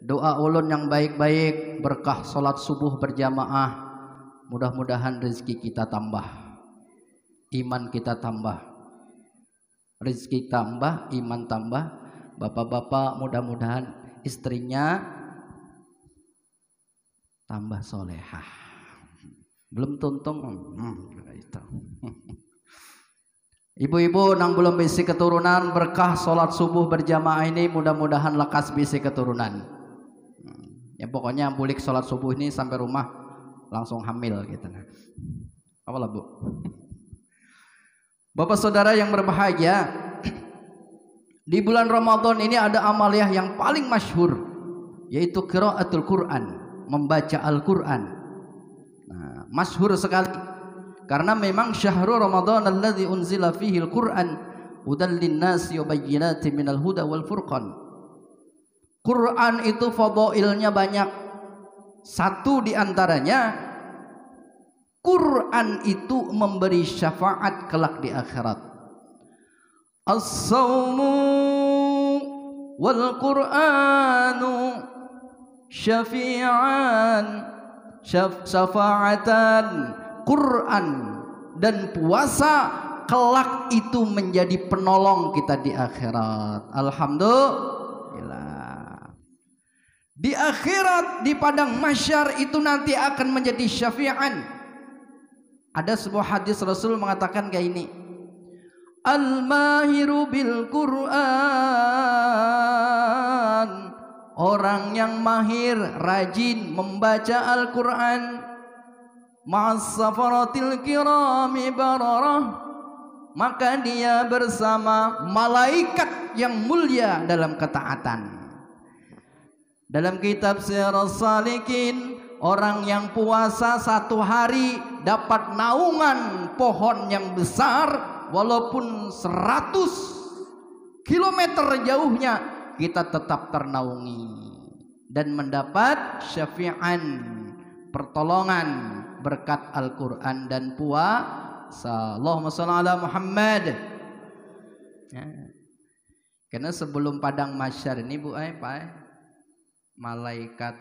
Doa ulun yang baik-baik, berkah salat subuh berjamaah, mudah-mudahan rezeki kita tambah, iman kita tambah, rezeki tambah, iman tambah. Bapak-bapak mudah-mudahan istrinya tambah solehah. Belum tuntung itu. Ibu-ibu nang belum bisi keturunan, berkah sholat subuh berjamaah ini mudah-mudahan lekas bisi keturunan. Ya pokoknya bulik sholat subuh ini sampai rumah langsung hamil gitu. Apalah bu. Bapak saudara yang berbahagia, di bulan Ramadan ini ada amaliyah yang paling masyhur, yaitu qiraatul Quran, membaca Al-Quran. Nah, masyhur sekali karena memang syahrul Ramadan alladzi unzila fihi al-Quran hudan lin-nasi wa bayyinatin minal huda wal furqan. Quran itu fadailnya banyak. Satu di antaranya, Quran itu memberi syafaat kelak di akhirat. As-sawmu wal Qur'anu syafi'an syafa'atan. Quran dan puasa kelak itu menjadi penolong kita di akhirat. Alhamdulillah. Di akhirat, di padang mahsyar itu nanti akan menjadi syafi'an. Ada sebuah hadis Rasul mengatakan kayak ini, al-mahiru bil Qur'an, orang yang mahir, rajin membaca Al-Quran, ma'as safaratil kirami bararah, maka dia bersama malaikat yang mulia dalam ketaatan. Dalam kitab Sirras Salikin, orang yang puasa satu hari dapat naungan pohon yang besar, walaupun 100 kilometer jauhnya kita tetap ternaungi dan mendapat syafi'an, pertolongan berkat Al-Quran dan puasa. Allahumma shalli ala Muhammad. Ya. Karena sebelum padang mahsyar ini bu malaikat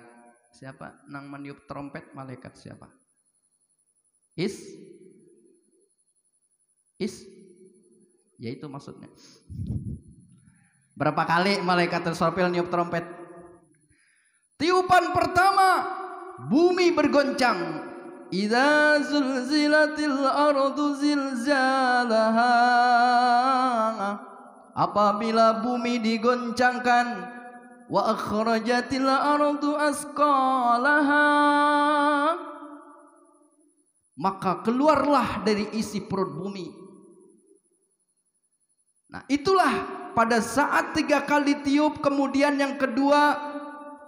siapa nang meniup trompet? Malaikat siapa? Is ya itu maksudnya. Berapa kali malaikat Israfil niup trompet? Tiupan pertama bumi bergoncang. Idza zulzilatil ardu zilzalaha, apabila bumi digoncangkan, wa akhrajatil ardu asqalaha, maka keluarlah dari isi perut bumi. Nah itulah pada saat 3 kali tiup, kemudian yang kedua,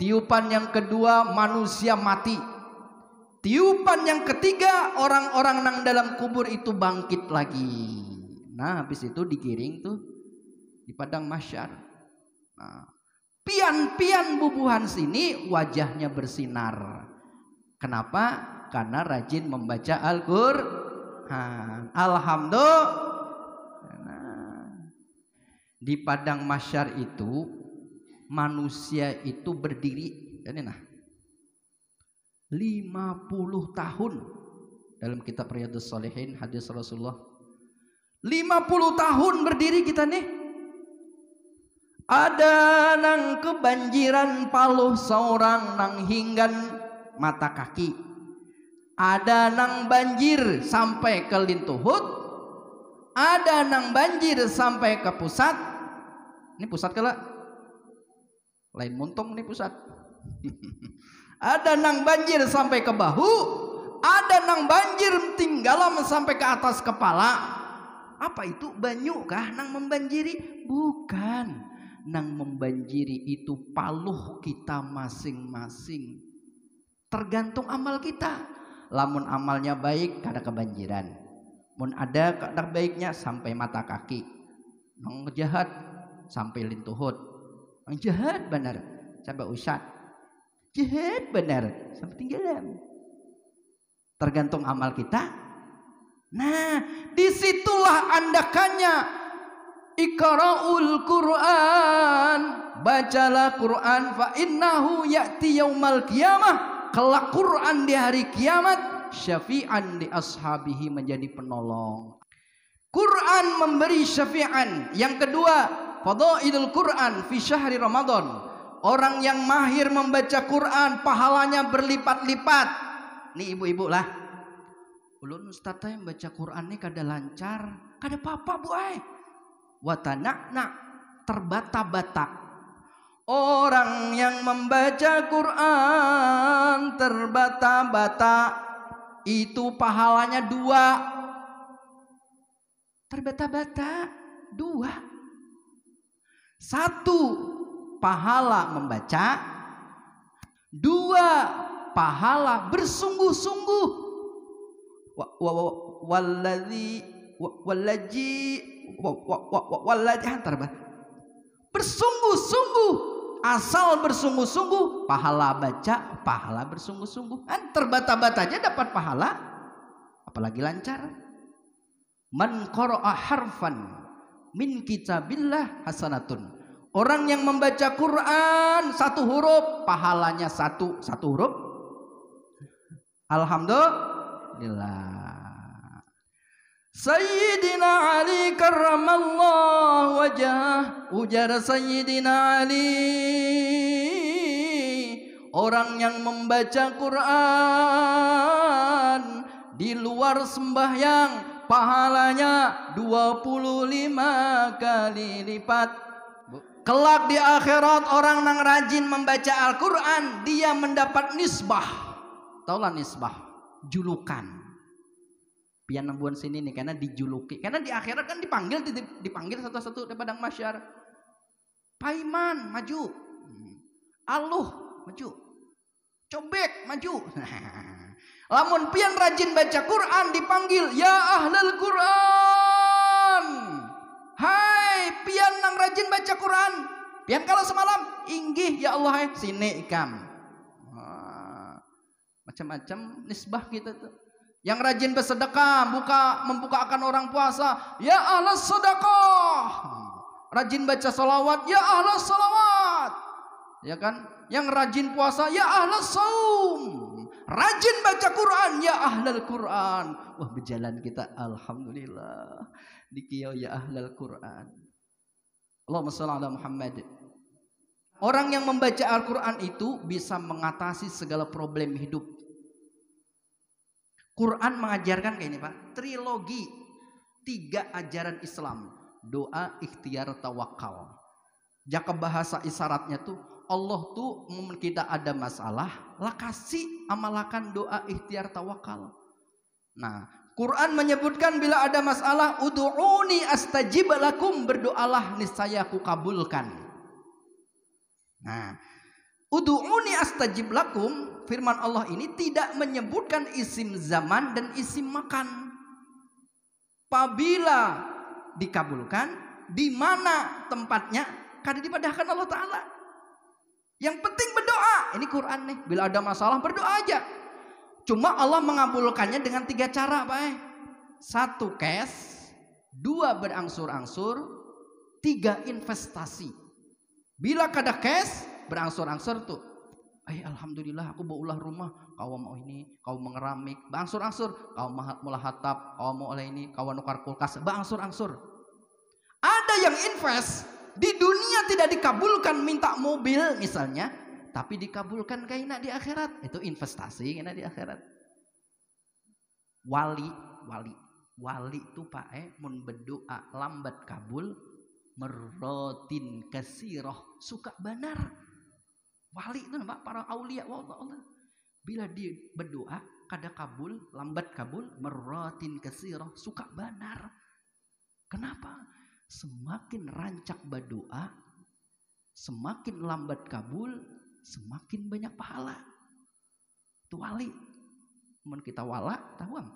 tiupan yang kedua manusia mati. Tiupan yang ketiga, orang-orang nang dalam kubur itu bangkit lagi. Nah habis itu digiring tuh di padang mahsyar. Nah, pian-pian bubuhan sini wajahnya bersinar. Kenapa? Karena rajin membaca Al-Quran. Alhamdulillah. Di padang mahsyar itu manusia itu berdiri, ini nah 50 tahun. Dalam kitab Riyadhus Shalihin hadis Rasulullah, 50 tahun berdiri kita nih. Ada nang kebanjiran paluh seorang nang hinggan mata kaki. Ada nang banjir sampai ke lintuhut. Ada nang banjir sampai ke pusat. Ini pusat kala lain muntung nih pusat. Ada nang banjir sampai ke bahu, ada nang banjir tinggalam sampai ke atas kepala. Apa itu? Banyu kah nang membanjiri? Bukan. Nang membanjiri itu paluh kita masing-masing. Tergantung amal kita. Lamun amalnya baik kada kebanjiran. Mun ada kadar baiknya sampai mata kaki. Nang jahat sampai lintuhut. Nang jahat benar sampai usat. Jahat benar sampai tinggalan. Tergantung amal kita. Nah, disitulah andakannya Iqra'ul Qur'an, bacalah Quran, fa innahu ya'ti yaumal qiyamah, kelak Quran di hari kiamat, syafi'an li ashabihi, menjadi penolong. Quran memberi syafi'an. Yang kedua, fadailul Quran fi syahri Ramadan. Orang yang mahir membaca Quran pahalanya berlipat-lipat. Nih ibu-ibu lah. Ulun ustaz yang baca Quran nih kada lancar, kada apa-apa bu ay. Watanakna, terbata-bata. Orang yang membaca Quran terbata-bata itu pahalanya 2. Terbata-bata 2. 1 pahala membaca, 2 pahala bersungguh-sungguh. Bersungguh-sungguh, asal bersungguh-sungguh, pahala baca, pahala bersungguh-sungguh. Terbata-bata aja dapat pahala, apalagi lancar. Man qara'a harfan min kitabillah hasanatun. Orang yang membaca Quran 1 huruf, pahalanya 1 huruf. Alhamdulillah. Sayyidina Ali karramallahu wajah, ujar Sayyidina Ali, orang yang membaca Quran di luar sembahyang pahalanya 25 kali lipat. Kelak di akhirat orang yang rajin membaca Al-Quran, dia mendapat nisbah. Taulah nisbah, julukan. Pian nembuan sini nih, karena dijuluki. Karena di akhirat kan dipanggil satu-satu di padang mahsyar. Paiman maju, aluh maju, cobek maju. Lamun pian rajin baca Quran dipanggil ya ahlul Quran. Hai pian nang rajin baca Quran. Pian kalau semalam inggih ya Allah sini ikam. Macam-macam nisbah kita tuh. Yang rajin bersedekah, membukakan orang puasa, ya ahlas sedekah. Rajin baca salawat, ya ahlas salawat. Ya kan? Yang rajin puasa, ya ahlas saum. Rajin baca Quran, ya ahlal Quran. Wah, berjalan kita, alhamdulillah. Dikiyau ya ahlal Quran. Allahumma shalli ala Muhammad. Orang yang membaca Al-Quran itu bisa mengatasi segala problem hidup. Quran mengajarkan kayak ini Pak, trilogi 3 ajaran Islam, doa, ikhtiar, tawakal. Jaka bahasa isyaratnya tuh Allah tuh momen kita ada masalah, lah kasih amalakan doa, ikhtiar, tawakal. Nah, Quran menyebutkan bila ada masalah, ud'uni astajib lakum, berdoalah niscaya aku kabulkan. Nah, ud'uni astajib lakum, firman Allah ini tidak menyebutkan isim zaman dan isim makan. Apabila dikabulkan, di mana tempatnya, kada dipadahkan Allah Ta'ala. Yang penting berdoa. Ini Quran nih, bila ada masalah berdoa aja. Cuma Allah mengabulkannya dengan 3 cara Pak. 1 cash, 2 berangsur-angsur, 3 investasi. Bila kada cash, berangsur-angsur tuh. Alhamdulillah aku bawa ulah rumah, kau mau ini, kau mengeramik, berangsur-angsur, kau mulai hatap, kau mau oleh ini, kau nukar kulkas, berangsur-angsur. Ada yang invest di dunia tidak dikabulkan, minta mobil misalnya, tapi dikabulkan kayak di akhirat, itu investasi kayak di akhirat. Wali itu Pak mun berdoa lambat kabul, merotin kasiroh, suka benar. Wali itu nampak para aulia Allah. Bila dia berdoa kada kabul, lambat kabul, merotin kasiroh, suka benar. Kenapa? Semakin rancak berdoa, semakin lambat kabul, semakin banyak pahala. Itu wali. Mun kita wala, tahuam.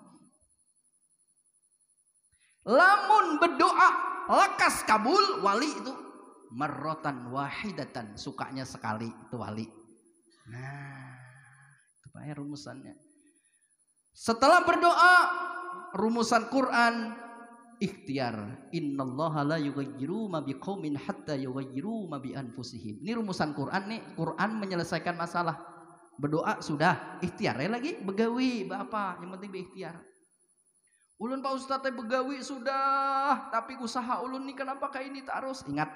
Lamun berdoa lakas kabul, wali itu marrotan wahidatan, sukanya sekali, itu wali. Nah, itu Pak rumusannya. Setelah berdoa, rumusan Quran, ikhtiar. Innallaha la yughayyiru ma biqaumin hatta yughayyiru ma bi anfusihim. Ini rumusan Quran nih. Quran menyelesaikan masalah. Berdoa sudah, ikhtiar lagi begawi apa? Yang penting berikhtiar. Ulun Pak Ustaz teh begawi sudah, tapi usaha ulun nih kenapa kayak ini terus? Ingat,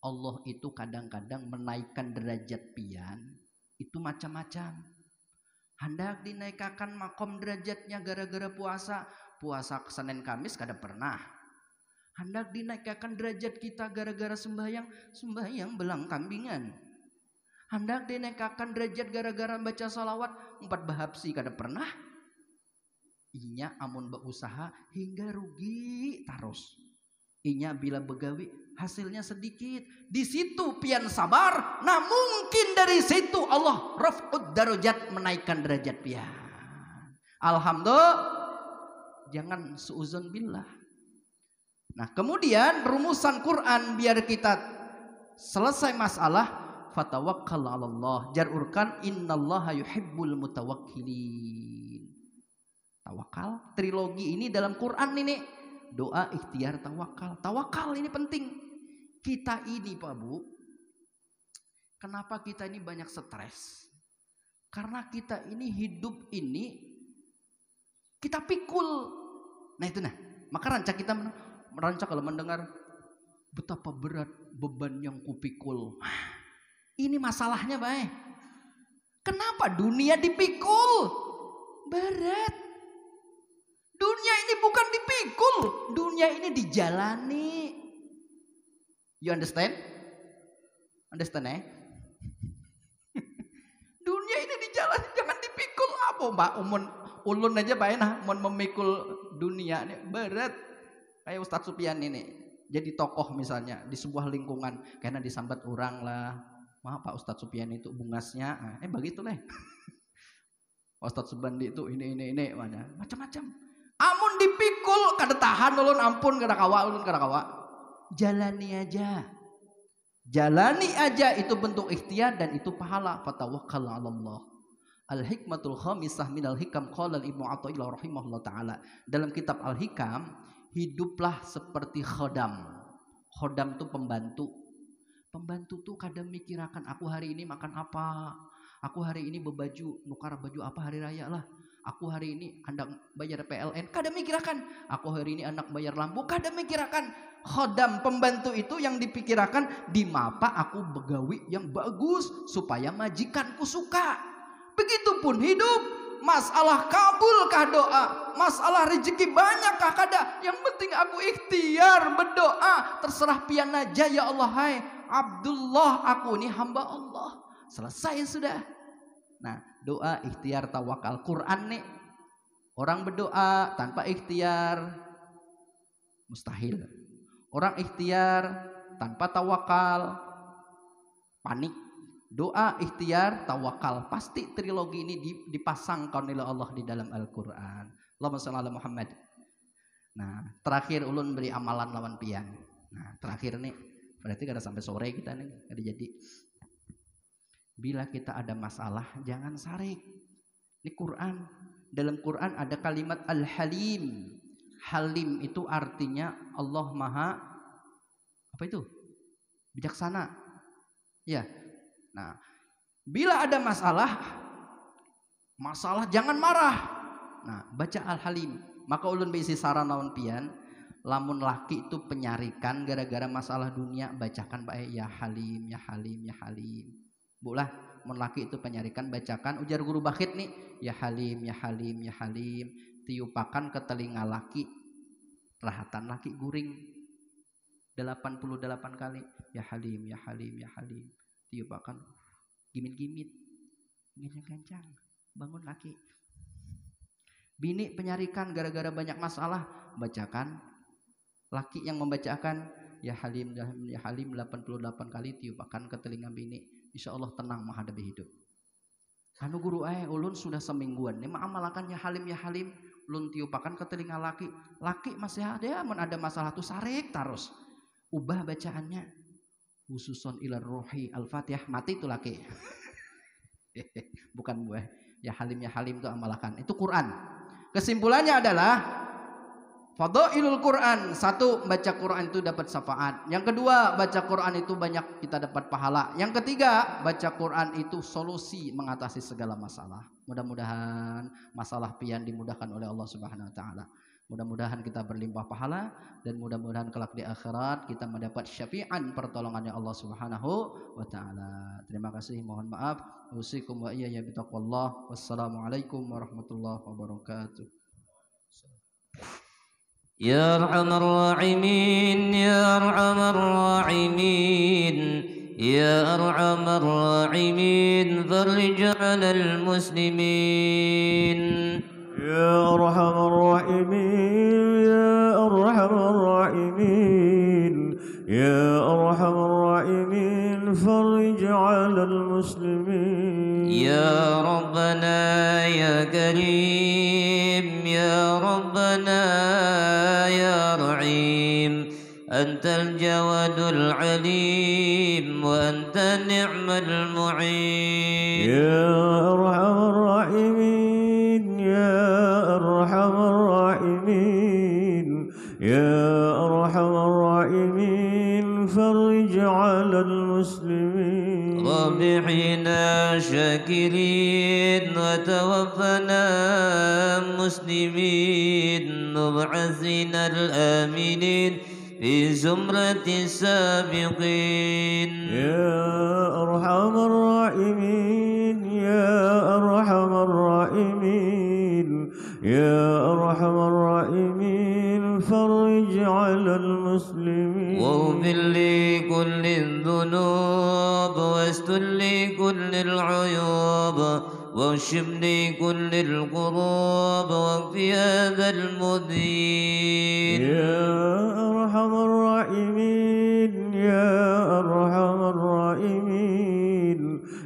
Allah itu kadang-kadang menaikkan derajat pian itu macam-macam. Hendak dinaikkan makom derajatnya gara-gara puasa. Puasa Senin Kamis kada pernah. Hendak dinaikkan derajat kita gara-gara sembahyang belang kambingan. Hendak dinaikkan derajat gara-gara baca salawat 4 bahabsi kada pernah. Inya amun berusaha hingga rugi terus. Inya bila begawi hasilnya sedikit. Di situ pian sabar. Nah mungkin dari situ Allah raf'ud darajat menaikkan derajat pian. Alhamdulillah. Jangan suuzon billah. Nah kemudian rumusan Quran biar kita selesai masalah. Fatawakkal 'ala Allah. Jar urkan innallaha yuhibbul mutawakkilin. Tawakal trilogi ini dalam Quran ini. Doa, ikhtiar, tawakal. Tawakal ini penting. Kita ini Pak Bu, kenapa kita ini banyak stres? Karena kita ini hidup ini kita pikul. Nah itu nah. Maka rancak kita merancak kalau mendengar betapa berat beban yang kupikul. Ini masalahnya baik. Kenapa dunia dipikul? Berat. Dunia ini bukan dipikul. Dunia ini dijalani. You understand? Understand eh? Dunia ini dijalani, jangan dipikul. Apa mbak? Ulun aja baik nah. Memikul dunia ini berat. Kayak Ustadz Supian ini. Jadi tokoh misalnya di sebuah lingkungan. Karena disambat orang lah. Maaf Pak Ustadz Supian itu bungasnya. Begitu lah. Ustadz Subandi itu ini macam-macam. Amun dipikul kada tahan ulun ampun kada kawa. Jalani aja. Jalani aja itu bentuk ikhtiar dan itu pahala. Fatawakkal 'ala Allah. Al-hikmatul khamisah minal hikam qala Ibnu Athaillah rahimahullah taala. Dalam kitab Al-Hikam, hiduplah seperti khodam. Khodam itu pembantu. Pembantu tuh kadang mikirakan aku hari ini makan apa. Aku hari ini berbaju, nukar baju apa hari raya lah. Aku hari ini hendak bayar PLN, kadang mikirakan. Aku hari ini anak bayar lampu, kadang mikirakan. Khodam pembantu itu yang dipikirakan di mapa aku begawi yang bagus supaya majikanku suka. Begitupun hidup. Masalah kabulkah doa, masalah rezeki banyakkah kada, yang penting aku ikhtiar berdoa. Terserah pian aja ya Allah. Hai Abdullah, aku ini hamba Allah. Selesai sudah. Nah doa, ikhtiar, tawakal. Quran nih orang berdoa tanpa ikhtiar mustahil. Orang ikhtiar tanpa tawakal panik. Doa, ikhtiar, tawakal. Pasti trilogi ini dipasangkan oleh Allah di dalam Al-Quran. Allahumma shalli ala Muhammad. Nah terakhir ulun beri amalan lawan pian. Nah terakhir nih berarti kada sampai sore kita nih kada jadi. Bila kita ada masalah jangan sarik. Ini Quran. Dalam Quran ada kalimat Al-Halim. Halim itu artinya Allah Maha apa itu? Bijaksana. Ya. Nah, bila ada masalah jangan marah. Nah, baca Al-Halim. Maka ulun bisi saran lawan pian, lamun laki itu penyarikan gara-gara masalah dunia, bacakan bae ya Halim, ya Halim, ya Halim. Bulah, mun laki itu penyarikan bacakan ujar guru bakhit nih, ya Halim, ya Halim, ya Halim. Tiupakan ke telinga laki. Rahatan laki guring 88 kali. Ya Halim, ya Halim, ya Halim. Tiupakan gimit-gimit. Gancang-gancang. Bangun laki. Bini penyarikan gara-gara banyak masalah, bacakan. Laki yang membacakan ya Halim, ya Halim 88 kali tiupakan ke telinga bini. Insya Allah tenang menghadapi hidup. Anu guru ulun sudah semingguan ini mengamalkan ya Halim, ulun tiupakan ke telinga laki. Laki masih ada masalah tuh sarik terus. Ubah bacaannya. Khususon ilar rohi al-fatihah, mati itu laki. Bukan buah. Ya Halim itu amalkan. Itu Quran. Kesimpulannya adalah Fadailul Quran, satu, baca Quran itu dapat syafaat. Yang kedua, baca Quran itu banyak kita dapat pahala. Yang ketiga, baca Quran itu solusi mengatasi segala masalah. Mudah-mudahan masalah pian dimudahkan oleh Allah Subhanahu wa taala. Mudah-mudahan kita berlimpah pahala dan mudah-mudahan kelak di akhirat kita mendapat syafi'an pertolongannya Allah Subhanahu wa taala. Terima kasih, mohon maaf. Usikum wa iyaya bitaqwallah. Wassalamualaikum warahmatullahi wabarakatuh. يا أرحم الراحمين يا أرحم الراحمين يا أرحم الراحمين فرج على المسلمين يا أرحم الراحمين يا أرحم الراحمين يا أرحم الراحمين فرج على المسلمين يا ربنا يا كريم يا ربنا يا رحيم أنت الجواد العليم وأنت نعم المعين يا أرحم الراحمين يا أرحم الراحمين يا أرحم الراحمين فرج على المسلمين رابحنا شاكرين وتوفنا مسلمين وابعثنا الآمنين في زمرة السابقين يا أرحم الراحمين يا أرحم الراحمين يا أرحم الراحمين فرج على المسلمين واغفر لكل الذنوب واستر لكل العيوب واكشف لكل الكروب واكفي هذا المدين يا أرحم الراحمين يا أرحم الراحمين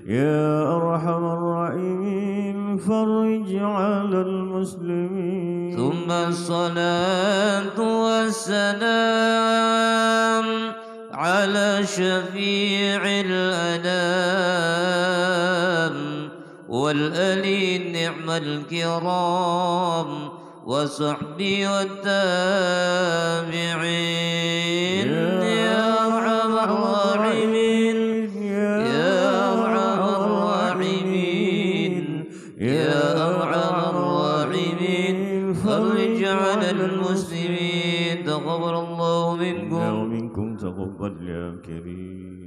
يا أرحم الراحمين فرج على المسلمين ثم الصلاة والسلام على شفيع الأنام والآل النعم الكرام وصحبه والتابعين يا أرحم الراحمين يا أرحم الراحمين يا أرحم الراحمين فرج على المسلمين تقبل الله منكم ومنكم تقبل يا كريم.